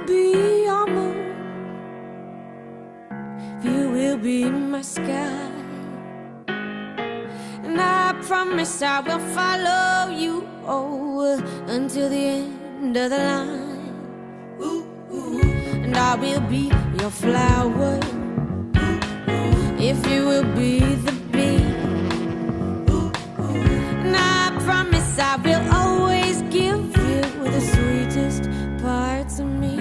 be your moon, if you will be my sky. And I promise I will follow you, oh, until the end of the line. And I will be your flower, if you will be the bee. And I promise I will always give you the sweetest parts of me.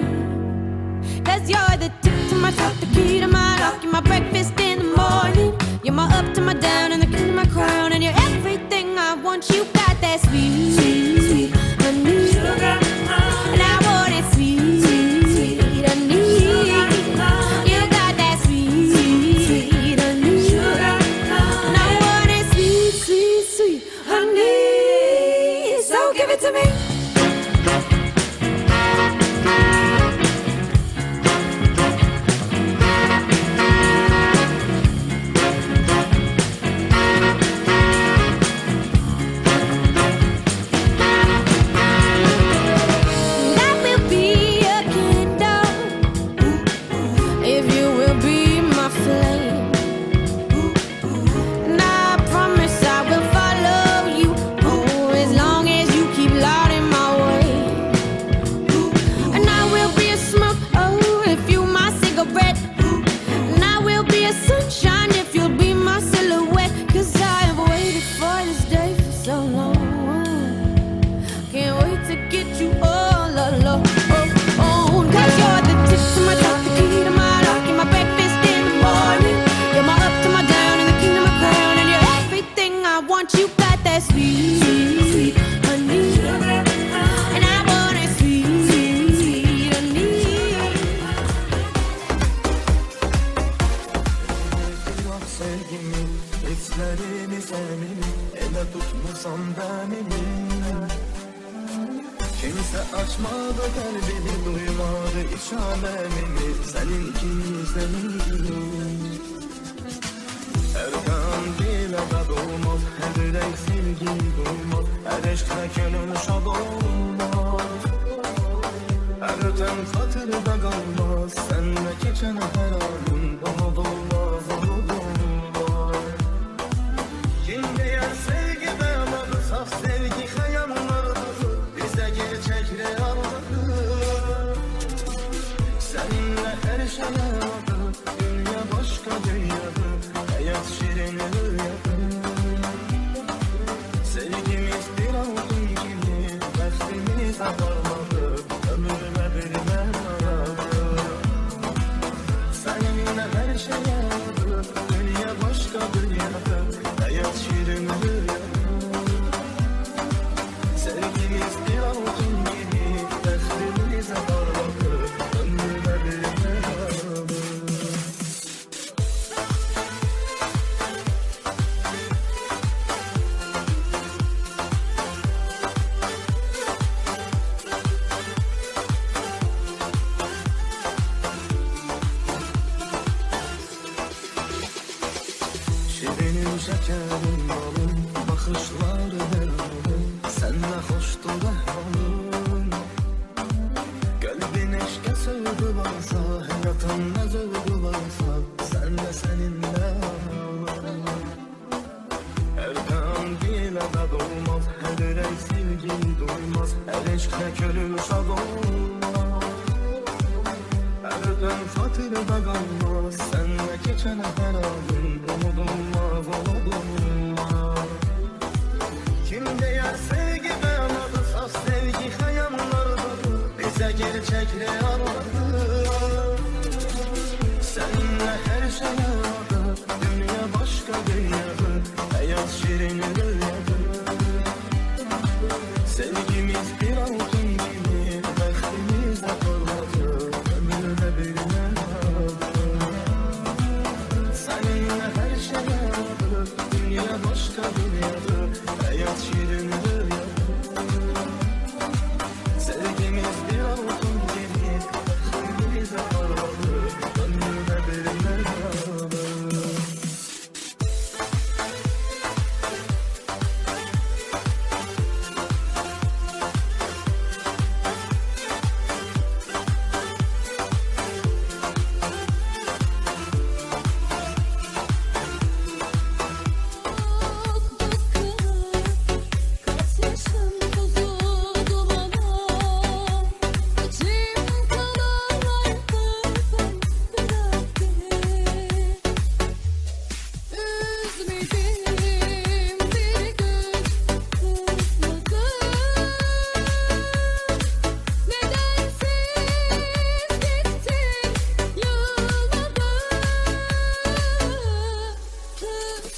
'Cause you're the tip to my top, the key to my lock, you're my breakfast in the morning, you're my up to my down and the king to my crown, and you're everything I want. You got that sweet, sweet, sweet honey, sugar, and I want it sweet, sweet honey. You got that sweet, sweet honey, sugar, and I want it sweet, sweet, sweet honey. So give it to me.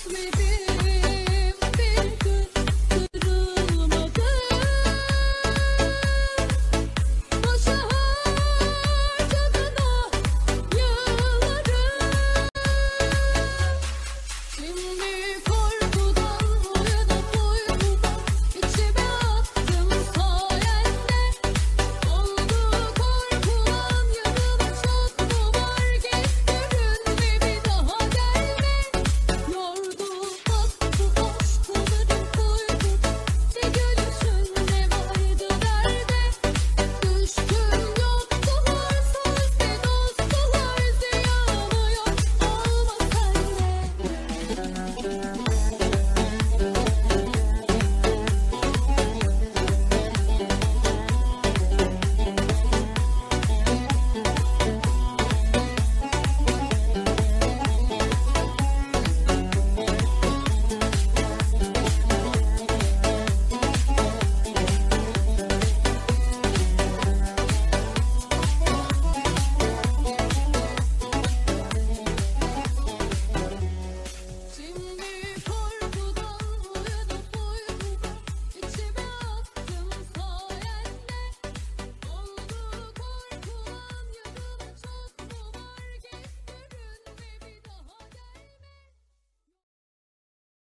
with me.